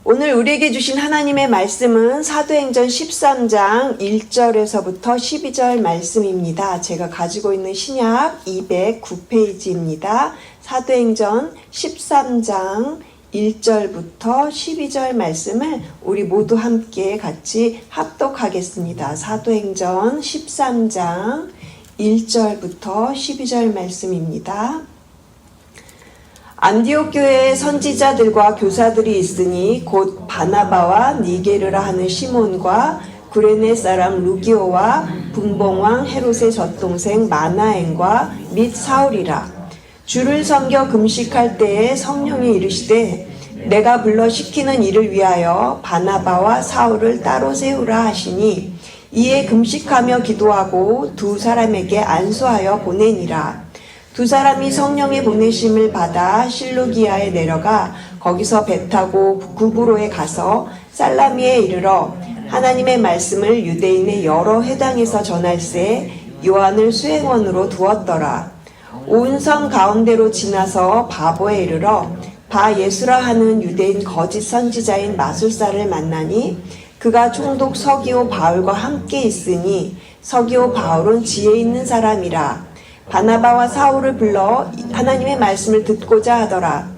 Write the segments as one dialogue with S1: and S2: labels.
S1: 오늘 우리에게 주신 하나님의 말씀은 사도행전 13장 1절에서부터 12절 말씀입니다. 제가 가지고 있는 신약 209페이지입니다. 사도행전 13장 1절부터 12절 말씀을 우리 모두 함께 같이 합독하겠습니다. 사도행전 13장 1절부터 12절 말씀입니다. 안디옥 교회에 선지자들과 교사들이 있으니 곧 바나바와 니게르라 하는 시몬과 구레네 사람 루기오와 분봉왕 헤롯의 젖동생 마나엔과 및 사울이라. 주를 섬겨 금식할 때에 성령이 이르시되 내가 불러 시키는 일을 위하여 바나바와 사울을 따로 세우라 하시니 이에 금식하며 기도하고 두 사람에게 안수하여 보내니라. 두 사람이 성령의 보내심을 받아 실루기아에 내려가 거기서 배 타고 구브로에 가서 살라미에 이르러 하나님의 말씀을 유대인의 여러 회당에서 전할새 요한을 수행원으로 두었더라. 온 성 가운데로 지나서 바보에 이르러 바 예수라 하는 유대인 거짓 선지자인 마술사를 만나니 그가 총독 서기오 바울과 함께 있으니 서기오 바울은 지혜 있는 사람이라. 바나바와 사울을 불러 하나님의 말씀을 듣고자 하더라.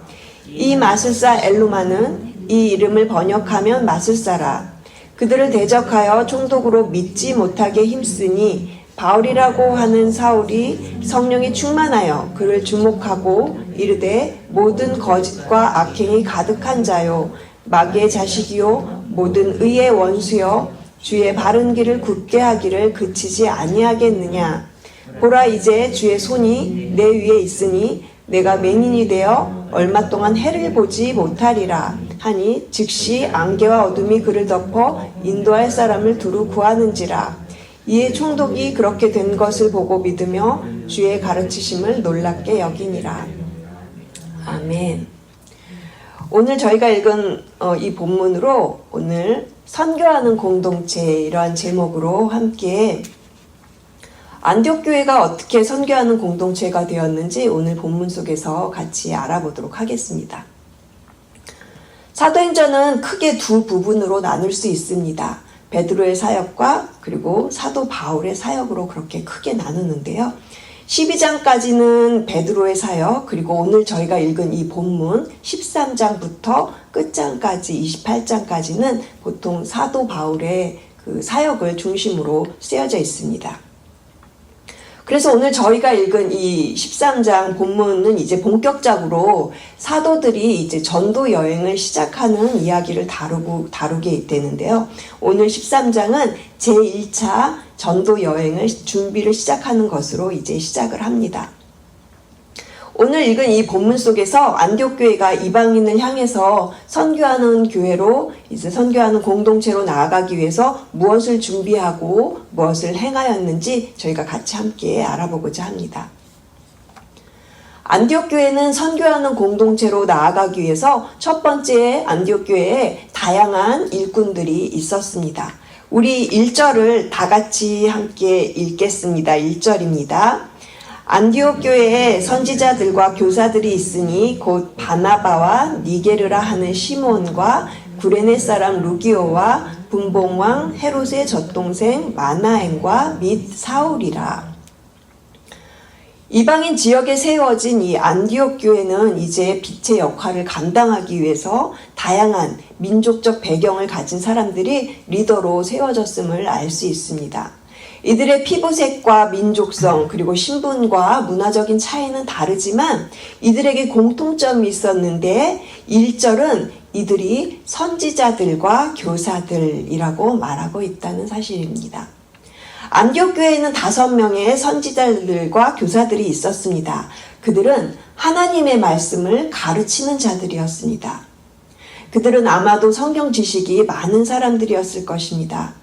S1: 이 마술사 엘루마는 이 이름을 번역하면 마술사라. 그들을 대적하여 총독으로 믿지 못하게 힘쓰니 바울이라고 하는 사울이 성령이 충만하여 그를 주목하고 이르되 모든 거짓과 악행이 가득한 자요 마귀의 자식이요 모든 의의 원수요 주의 바른 길을 굳게 하기를 그치지 아니하겠느냐. 보라 이제 주의 손이 내 위에 있으니 내가 맹인이 되어 얼마 동안 해를 보지 못하리라 하니 즉시 안개와 어둠이 그를 덮어 인도할 사람을 두루 구하는지라. 이에 총독이 그렇게 된 것을 보고 믿으며 주의 가르치심을 놀랍게 여기니라. 아멘. 오늘 저희가 읽은 이 본문으로 오늘 선교하는 공동체 이러한 제목으로 함께 안디옥 교회가 어떻게 선교하는 공동체가 되었는지 오늘 본문 속에서 같이 알아보도록 하겠습니다. 사도행전은 크게 두 부분으로 나눌 수 있습니다. 베드로의 사역과 그리고 사도 바울의 사역으로 그렇게 크게 나누는데요. 12장까지는 베드로의 사역, 그리고 오늘 저희가 읽은 이 본문 13장부터 끝장까지 28장까지는 보통 사도 바울의 그 사역을 중심으로 쓰여져 있습니다. 그래서 오늘 저희가 읽은 이 13장 본문은 이제 본격적으로 사도들이 이제 전도 여행을 시작하는 이야기를 다루게 되는데요. 오늘 13장은 제1차 전도 여행을 준비를 시작하는 것으로 이제 시작을 합니다. 오늘 읽은 이 본문 속에서 안디옥 교회가 이방인을 향해서 선교하는 교회로 이제 선교하는 공동체로 나아가기 위해서 무엇을 준비하고 무엇을 행하였는지 저희가 같이 함께 알아보고자 합니다. 안디옥 교회는 선교하는 공동체로 나아가기 위해서 첫 번째 안디옥 교회에 다양한 일꾼들이 있었습니다. 우리 1절을 다 같이 함께 읽겠습니다. 1절입니다. 안디옥 교회에 선지자들과 교사들이 있으니 곧 바나바와 니게르라 하는 시몬과 구레네 사람 루기오와 분봉왕 헤롯의 젖동생 마나엔과 및 사울이라. 이방인 지역에 세워진 이 안디옥 교회는 이제 빛의 역할을 감당하기 위해서 다양한 민족적 배경을 가진 사람들이 리더로 세워졌음을 알 수 있습니다. 이들의 피부색과 민족성 그리고 신분과 문화적인 차이는 다르지만 이들에게 공통점이 있었는데 1절은 이들이 선지자들과 교사들이라고 말하고 있다는 사실입니다. 안디옥 교회에는 5명의 선지자들과 교사들이 있었습니다. 그들은 하나님의 말씀을 가르치는 자들이었습니다. 그들은 아마도 성경 지식이 많은 사람들이었을 것입니다.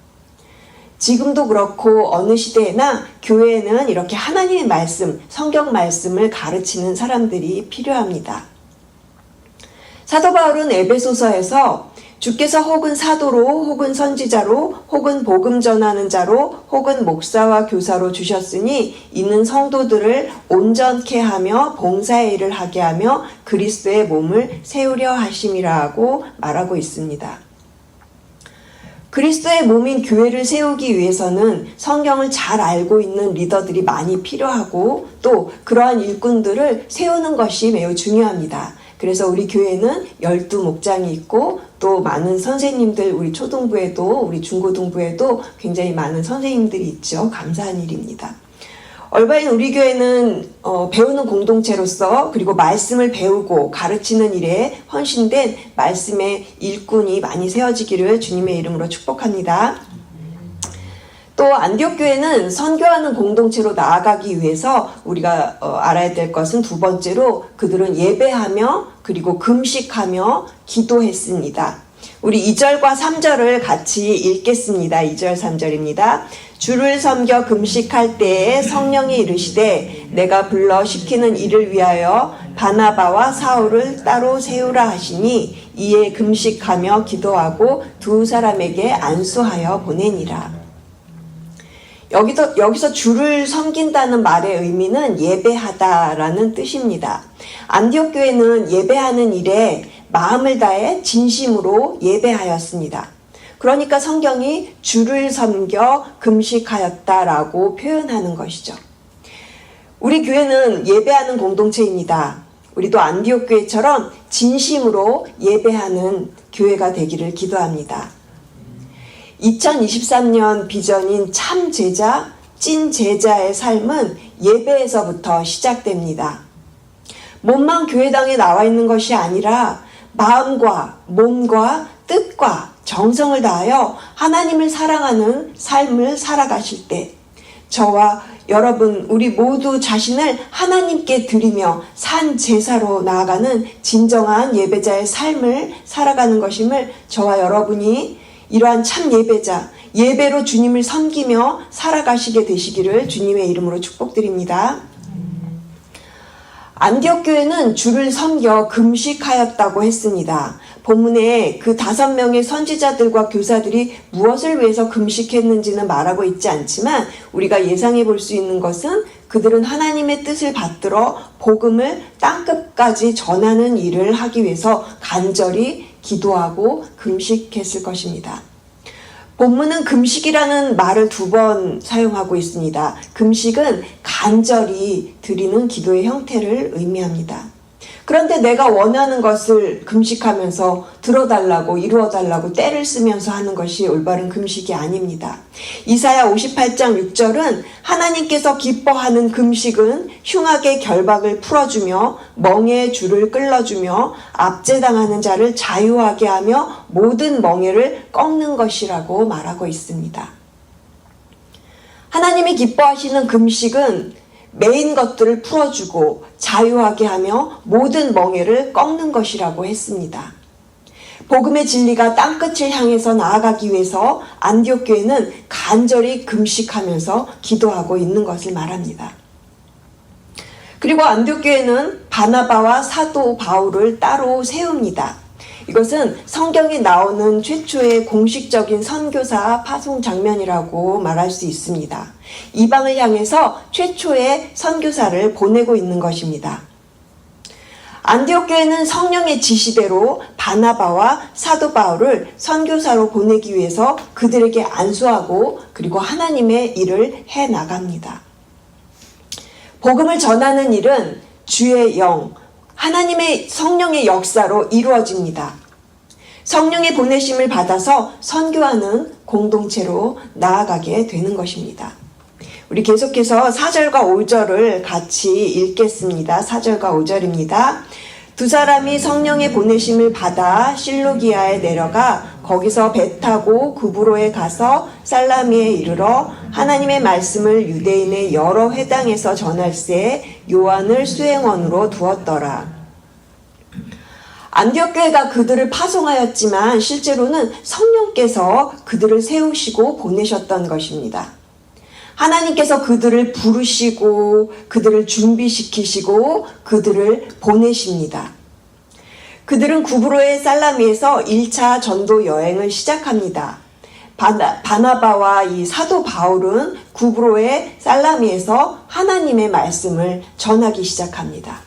S1: 지금도 그렇고 어느 시대에나 교회에는 이렇게 하나님의 말씀, 성경 말씀을 가르치는 사람들이 필요합니다. 사도 바울은 에베소서에서 주께서 혹은 사도로 혹은 선지자로 혹은 복음 전하는 자로 혹은 목사와 교사로 주셨으니 이는 성도들을 온전케 하며 봉사의 일을 하게 하며 그리스도의 몸을 세우려 하심이라고 말하고 있습니다. 그리스도의 몸인 교회를 세우기 위해서는 성경을 잘 알고 있는 리더들이 많이 필요하고 또 그러한 일꾼들을 세우는 것이 매우 중요합니다. 그래서 우리 교회는 12목장이 있고 또 많은 선생님들, 우리 초등부에도 우리 중고등부에도 굉장히 많은 선생님들이 있죠. 감사한 일입니다. 얼바인 우리 교회는 배우는 공동체로서 그리고 말씀을 배우고 가르치는 일에 헌신된 말씀의 일꾼이 많이 세워지기를 주님의 이름으로 축복합니다. 또 안디옥 교회는 선교하는 공동체로 나아가기 위해서 우리가 알아야 될 것은 두 번째로 그들은 예배하며 그리고 금식하며 기도했습니다. 우리 2절과 3절을 같이 읽겠습니다. 2절 3절입니다. 주를 섬겨 금식할 때에 성령이 이르시되 내가 불러 시키는 일을 위하여 바나바와 사울을 따로 세우라 하시니 이에 금식하며 기도하고 두 사람에게 안수하여 보내니라. 여기서 주를 섬긴다는 말의 의미는 예배하다라는 뜻입니다. 안디옥 교회는 예배하는 일에 마음을 다해 진심으로 예배하였습니다. 그러니까 성경이 주를 섬겨 금식하였다라고 표현하는 것이죠. 우리 교회는 예배하는 공동체입니다. 우리도 안디옥 교회처럼 진심으로 예배하는 교회가 되기를 기도합니다. 2023년 비전인 참 제자, 찐 제자의 삶은 예배에서부터 시작됩니다. 몸만 교회당에 나와 있는 것이 아니라 마음과 몸과 뜻과 정성을 다하여 하나님을 사랑하는 삶을 살아가실 때 저와 여러분 우리 모두 자신을 하나님께 드리며 산 제사로 나아가는 진정한 예배자의 삶을 살아가는 것임을 저와 여러분이 이러한 참 예배자, 예배로 주님을 섬기며 살아가시게 되시기를 주님의 이름으로 축복드립니다. 안디옥 교회는 주를 섬겨 금식하였다고 했습니다. 본문에 그 5명의 선지자들과 교사들이 무엇을 위해서 금식했는지는 말하고 있지 않지만 우리가 예상해 볼 수 있는 것은 그들은 하나님의 뜻을 받들어 복음을 땅끝까지 전하는 일을 하기 위해서 간절히 기도하고 금식했을 것입니다. 본문은 금식이라는 말을 2번 사용하고 있습니다. 금식은 간절히 드리는 기도의 형태를 의미합니다. 그런데 내가 원하는 것을 금식하면서 들어달라고 이루어달라고 때를 쓰면서 하는 것이 올바른 금식이 아닙니다. 이사야 58장 6절은 하나님께서 기뻐하는 금식은 흉악의 결박을 풀어주며 멍에의 줄을 끌어주며 압제당하는 자를 자유하게 하며 모든 멍에를 꺾는 것이라고 말하고 있습니다. 하나님이 기뻐하시는 금식은 매인 것들을 풀어주고 자유하게 하며 모든 멍에를 꺾는 것이라고 했습니다. 복음의 진리가 땅끝을 향해서 나아가기 위해서 안디옥 교회는 간절히 금식하면서 기도하고 있는 것을 말합니다. 그리고 안디옥 교회는 바나바와 사도 바울을 따로 세웁니다. 이것은 성경에 나오는 최초의 공식적인 선교사 파송 장면이라고 말할 수 있습니다. 이방을 향해서 최초의 선교사를 보내고 있는 것입니다. 안디옥 교회는 성령의 지시대로 바나바와 사도 바울을 선교사로 보내기 위해서 그들에게 안수하고 그리고 하나님의 일을 해 나갑니다. 복음을 전하는 일은 주의 영, 하나님의 성령의 역사로 이루어집니다. 성령의 보내심을 받아서 선교하는 공동체로 나아가게 되는 것입니다. 우리 계속해서 4절과 5절을 같이 읽겠습니다. 4절과 5절입니다. 두 사람이 성령의 보내심을 받아 실루기아에 내려가 거기서 배 타고 구브로에 가서 살라미에 이르러 하나님의 말씀을 유대인의 여러 회당에서 전할새 요한을 수행원으로 두었더라. 안디옥 교회가 그들을 파송하였지만 실제로는 성령께서 그들을 세우시고 보내셨던 것입니다. 하나님께서 그들을 부르시고 그들을 준비시키시고 그들을 보내십니다. 그들은 구브로의 살라미에서 1차 전도 여행을 시작합니다. 바나바와 이 사도 바울은 구브로의 살라미에서 하나님의 말씀을 전하기 시작합니다.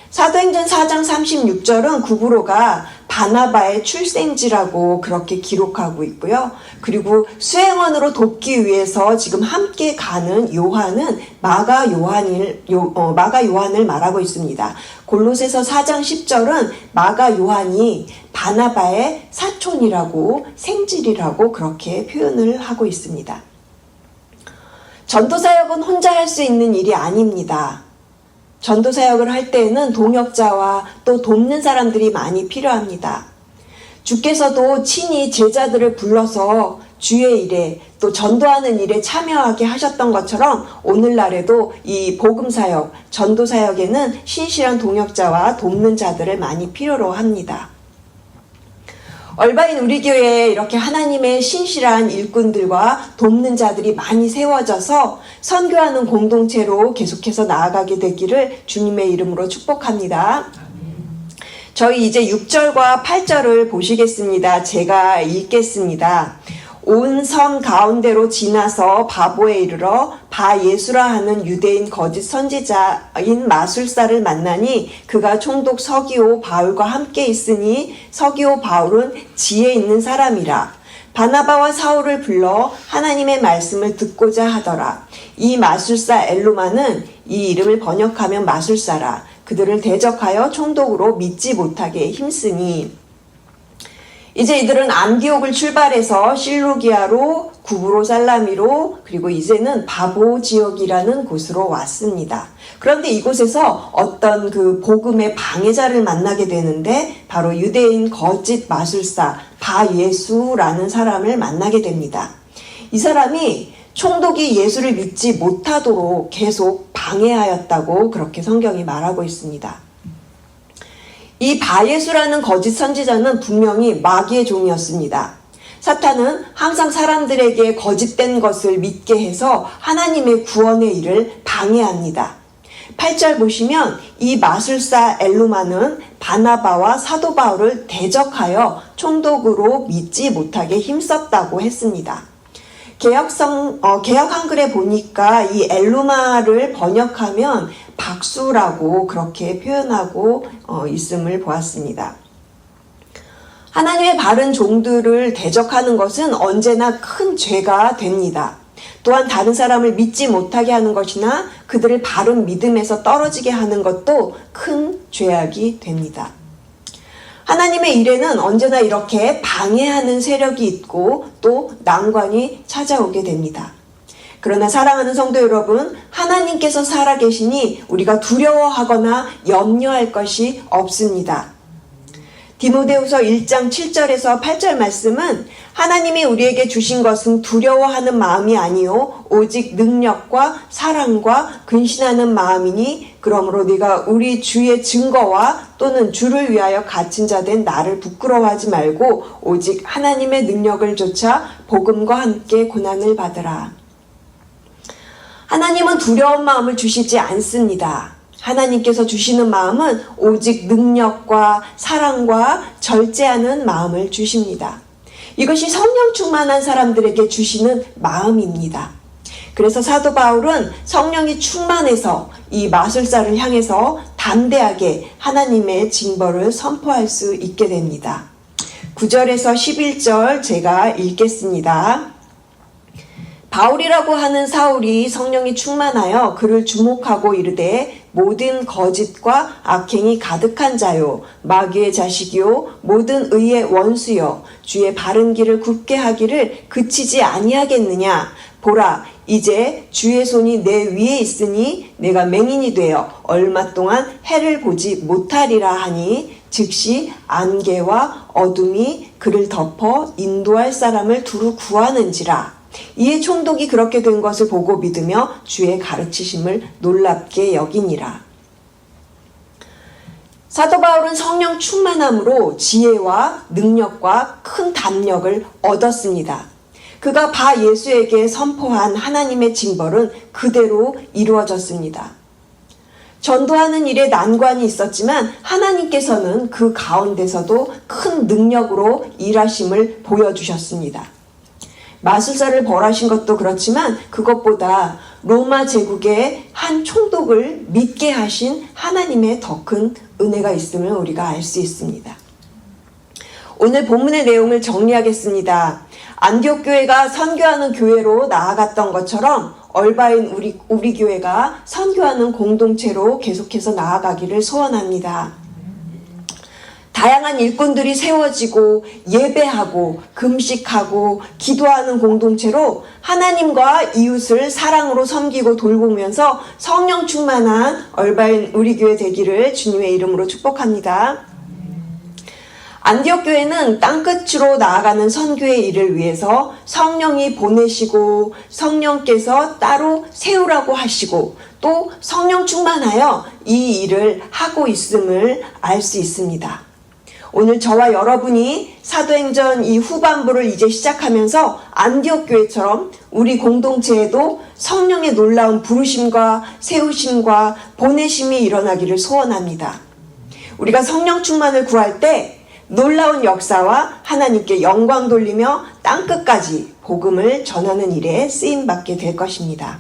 S1: 사도행전 4장 36절은 구브로가 바나바의 출생지라고 그렇게 기록하고 있고요. 그리고 수행원으로 돕기 위해서 지금 함께 가는 요한은 마가 요한을 말하고 있습니다. 골로새서 4장 10절은 마가 요한이 바나바의 사촌이라고 생질이라고 그렇게 표현을 하고 있습니다. 전도사역은 혼자 할 수 있는 일이 아닙니다. 전도사역을 할 때에는 동역자와 또 돕는 사람들이 많이 필요합니다. 주께서도 친히 제자들을 불러서 주의 일에 또 전도하는 일에 참여하게 하셨던 것처럼 오늘날에도 이 복음사역, 전도사역에는 신실한 동역자와 돕는 자들을 많이 필요로 합니다. 얼바인 우리 교회에 이렇게 하나님의 신실한 일꾼들과 돕는 자들이 많이 세워져서 선교하는 공동체로 계속해서 나아가게 되기를 주님의 이름으로 축복합니다. 저희 이제 6절과 8절을 보시겠습니다. 제가 읽겠습니다. 온 섬 가운데로 지나서 바보에 이르러 바예수라 하는 유대인 거짓 선지자인 마술사를 만나니 그가 총독 서기오 바울과 함께 있으니 서기오 바울은 지혜 있는 사람이라. 바나바와 사울을 불러 하나님의 말씀을 듣고자 하더라. 이 마술사 엘루마는 이 이름을 번역하면 마술사라. 그들을 대적하여 총독으로 믿지 못하게 힘쓰니 이제 이들은 안디옥을 출발해서 실루기아로 구브로 살라미로 그리고 이제는 바보 지역이라는 곳으로 왔습니다. 그런데 이곳에서 어떤 그 복음의 방해자를 만나게 되는데 바로 유대인 거짓 마술사 바예수라는 사람을 만나게 됩니다. 이 사람이 총독이 예수를 믿지 못하도록 계속 방해하였다고 그렇게 성경이 말하고 있습니다. 이 바예수라는 거짓 선지자는 분명히 마귀의 종이었습니다. 사탄은 항상 사람들에게 거짓된 것을 믿게 해서 하나님의 구원의 일을 방해합니다. 8절 보시면 이 마술사 엘루마는 바나바와 사도 바울을 대적하여 총독으로 믿지 못하게 힘썼다고 했습니다. 개역 한글에 보니까 이 엘루마를 번역하면 박수라고 그렇게 표현하고 있음을 보았습니다. 하나님의 바른 종들을 대적하는 것은 언제나 큰 죄가 됩니다. 또한 다른 사람을 믿지 못하게 하는 것이나 그들을 바른 믿음에서 떨어지게 하는 것도 큰 죄악이 됩니다. 하나님의 일에는 언제나 이렇게 방해하는 세력이 있고 또 난관이 찾아오게 됩니다. 그러나 사랑하는 성도 여러분, 하나님께서 살아계시니 우리가 두려워하거나 염려할 것이 없습니다. 디모데후서 1장 7절에서 8절 말씀은 하나님이 우리에게 주신 것은 두려워하는 마음이 아니요 오직 능력과 사랑과 근신하는 마음이니 그러므로 네가 우리 주의 증거와 또는 주를 위하여 갇힌 자 된 나를 부끄러워하지 말고 오직 하나님의 능력을 좇아 복음과 함께 고난을 받으라. 하나님은 두려운 마음을 주시지 않습니다. 하나님께서 주시는 마음은 오직 능력과 사랑과 절제하는 마음을 주십니다. 이것이 성령 충만한 사람들에게 주시는 마음입니다. 그래서 사도 바울은 성령이 충만해서 이 마술사를 향해서 담대하게 하나님의 징벌을 선포할 수 있게 됩니다. 9절에서 11절 제가 읽겠습니다. 바울이라고 하는 사울이 성령이 충만하여 그를 주목하고 이르되 모든 거짓과 악행이 가득한 자요 마귀의 자식이요 모든 의의 원수요 주의 바른 길을 굽게 하기를 그치지 아니하겠느냐. 보라 이제 주의 손이 내 위에 있으니 내가 맹인이 되어 얼마 동안 해를 보지 못하리라 하니 즉시 안개와 어둠이 그를 덮어 인도할 사람을 두루 구하는지라. 이에 총독이 그렇게 된 것을 보고 믿으며 주의 가르치심을 놀랍게 여기니라. 사도 바울은 성령 충만함으로 지혜와 능력과 큰 담력을 얻었습니다. 그가 바 예수에게 선포한 하나님의 징벌은 그대로 이루어졌습니다. 전도하는 일에 난관이 있었지만 하나님께서는 그 가운데서도 큰 능력으로 일하심을 보여주셨습니다. 마술사를 벌하신 것도 그렇지만 그것보다 로마 제국의 한 총독을 믿게 하신 하나님의 더 큰 은혜가 있음을 우리가 알 수 있습니다. 오늘 본문의 내용을 정리하겠습니다. 안디옥 교회가 선교하는 교회로 나아갔던 것처럼 얼바인 우리 교회가 선교하는 공동체로 계속해서 나아가기를 소원합니다. 다양한 일꾼들이 세워지고 예배하고 금식하고 기도하는 공동체로 하나님과 이웃을 사랑으로 섬기고 돌보면서 성령 충만한 얼바인 우리 교회 되기를 주님의 이름으로 축복합니다. 안디옥 교회는 땅끝으로 나아가는 선교의 일을 위해서 성령이 보내시고 성령께서 따로 세우라고 하시고 또 성령 충만하여 이 일을 하고 있음을 알 수 있습니다. 오늘 저와 여러분이 사도행전 이 후반부를 이제 시작하면서 안디옥 교회처럼 우리 공동체에도 성령의 놀라운 부르심과 세우심과 보내심이 일어나기를 소원합니다. 우리가 성령 충만을 구할 때 놀라운 역사와 하나님께 영광 돌리며 땅끝까지 복음을 전하는 일에 쓰임받게 될 것입니다.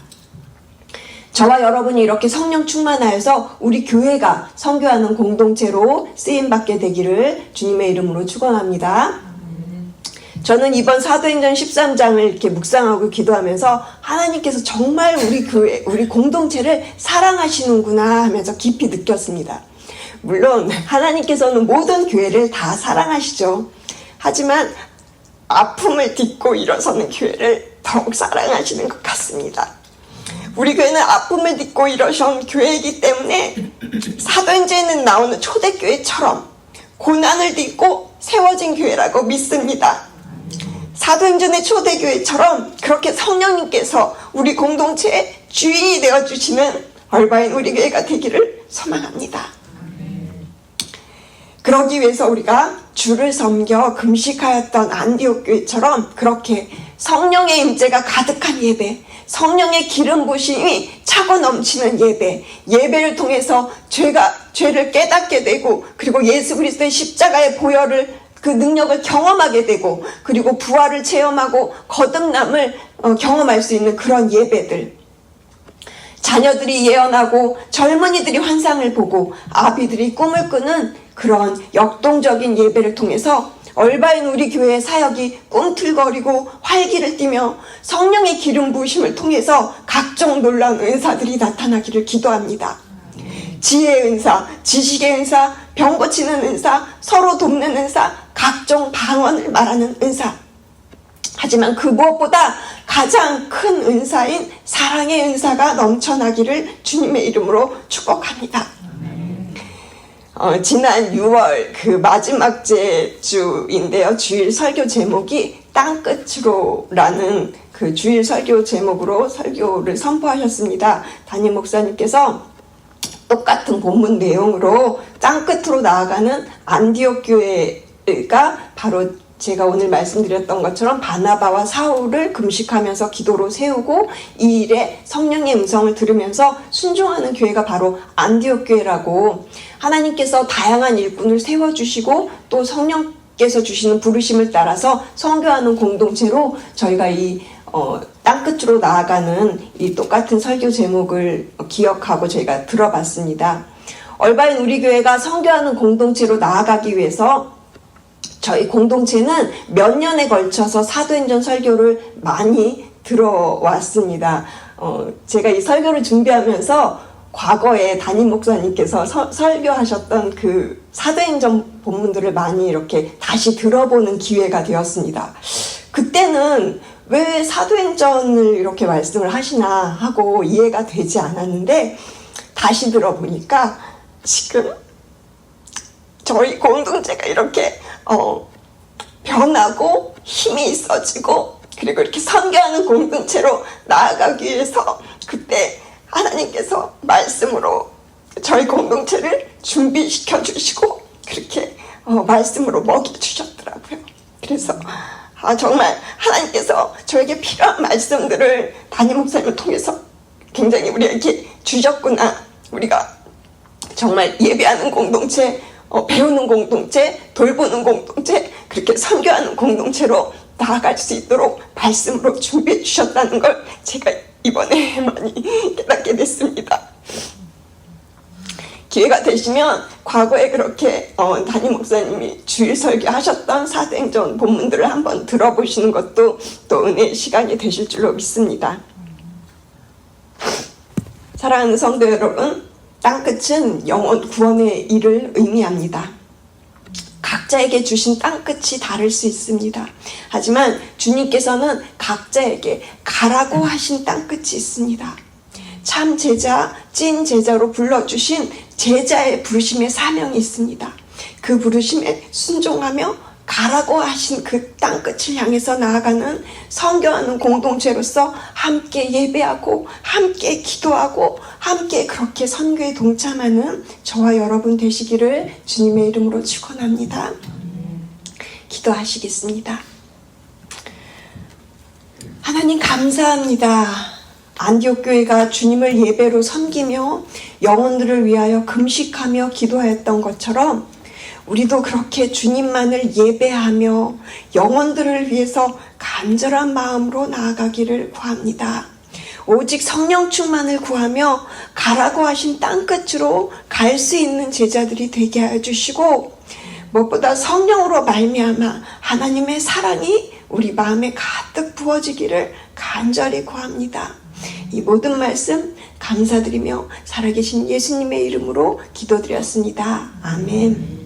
S1: 저와 여러분이 이렇게 성령 충만하여서 우리 교회가 선교하는 공동체로 쓰임받게 되기를 주님의 이름으로 축원합니다. 저는 이번 사도행전 13장을 이렇게 묵상하고 기도하면서 하나님께서 정말 우리 교회, 우리 공동체를 사랑하시는구나 하면서 깊이 느꼈습니다. 물론 하나님께서는 모든 교회를 다 사랑하시죠. 하지만 아픔을 딛고 일어서는 교회를 더욱 사랑하시는 것 같습니다. 우리 교회는 아픔을 딛고 일어선 교회이기 때문에 사도행전에 나오는 초대교회처럼 고난을 딛고 세워진 교회라고 믿습니다. 사도행전의 초대교회처럼 그렇게 성령님께서 우리 공동체의 주인이 되어주시는 얼바인 우리 교회가 되기를 소망합니다. 그러기 위해서 우리가 주를 섬겨 금식하였던 안디옥 교회처럼 그렇게 성령의 임재가 가득한 예배, 성령의 기름 부심이 차고 넘치는 예배, 예배를 통해서 죄를 깨닫게 되고 그리고 예수 그리스도의 십자가의 보혈을 그 능력을 경험하게 되고 그리고 부활을 체험하고 거듭남을 경험할 수 있는 그런 예배들, 자녀들이 예언하고 젊은이들이 환상을 보고 아비들이 꿈을 꾸는 그런 역동적인 예배를 통해서 얼바인 우리 교회의 사역이 꿈틀거리고 활기를 띠며 성령의 기름 부으심을 통해서 각종 놀라운 은사들이 나타나기를 기도합니다. 지혜의 은사, 지식의 은사, 병 고치는 은사, 서로 돕는 은사, 각종 방언을 말하는 은사. 하지만 그 무엇보다 가장 큰 은사인 사랑의 은사가 넘쳐나기를 주님의 이름으로 축복합니다. 지난 6월 그 마지막 주인데요. 주일 설교 제목이 땅끝으로라는 그 주일 설교 제목으로 설교를 선포하셨습니다. 담임 목사님께서 똑같은 본문 내용으로 땅끝으로 나아가는 안디옥 교회가 바로 제가 오늘 말씀드렸던 것처럼 바나바와 사울을 금식하면서 기도로 세우고 이 일에 성령의 음성을 들으면서 순종하는 교회가 바로 안디옥 교회라고, 하나님께서 다양한 일꾼을 세워주시고 또 성령께서 주시는 부르심을 따라서 선교하는 공동체로 저희가 이 땅끝으로 나아가는 이 똑같은 설교 제목을 기억하고 저희가 들어봤습니다. 얼바인 우리 교회가 선교하는 공동체로 나아가기 위해서 저희 공동체는 몇 년에 걸쳐서 사도행전 설교를 많이 들어왔습니다. 제가 이 설교를 준비하면서 과거에 담임 목사님께서 설교하셨던 그 사도행전 본문들을 많이 이렇게 다시 들어보는 기회가 되었습니다. 그때는 왜 사도행전을 이렇게 말씀을 하시나 하고 이해가 되지 않았는데 다시 들어보니까 지금 저희 공동체가 이렇게 변하고 힘이 있어지고 그리고 이렇게 선교하는 공동체로 나아가기 위해서 그때 하나님께서 말씀으로 저희 공동체를 준비시켜 주시고 그렇게 말씀으로 먹여주셨더라고요. 그래서 정말 하나님께서 저에게 필요한 말씀들을 담임 목사님을 통해서 굉장히 우리에게 주셨구나, 우리가 정말 예배하는 공동체, 배우는 공동체, 돌보는 공동체, 그렇게 선교하는 공동체로 나아갈 수 있도록 말씀으로 준비해 주셨다는 걸 제가 이번에 많이 깨닫게 됐습니다. 기회가 되시면 과거에 그렇게 담임 목사님이 주일 설교하셨던 사도행전 본문들을 한번 들어보시는 것도 또 은혜의 시간이 되실 줄로 믿습니다. 사랑하는 성도 여러분, 땅끝은 영혼 구원의 일을 의미합니다. 각자에게 주신 땅끝이 다를 수 있습니다. 하지만 주님께서는 각자에게 가라고 하신 땅끝이 있습니다. 참 제자, 찐 제자로 불러주신 제자의 부르심의 사명이 있습니다. 그 부르심에 순종하며 가라고 하신 그 땅끝을 향해서 나아가는 선교하는 공동체로서 함께 예배하고 함께 기도하고 함께 그렇게 선교에 동참하는 저와 여러분 되시기를 주님의 이름으로 축원합니다. 기도하시겠습니다. 하나님 감사합니다. 안디옥 교회가 주님을 예배로 섬기며 영혼들을 위하여 금식하며 기도하였던 것처럼 우리도 그렇게 주님만을 예배하며 영혼들을 위해서 간절한 마음으로 나아가기를 구합니다. 오직 성령 충만을 구하며 가라고 하신 땅끝으로 갈 수 있는 제자들이 되게 하여 주시고 무엇보다 성령으로 말미암아 하나님의 사랑이 우리 마음에 가득 부어지기를 간절히 구합니다. 이 모든 말씀 감사드리며 살아계신 예수님의 이름으로 기도드렸습니다. 아멘.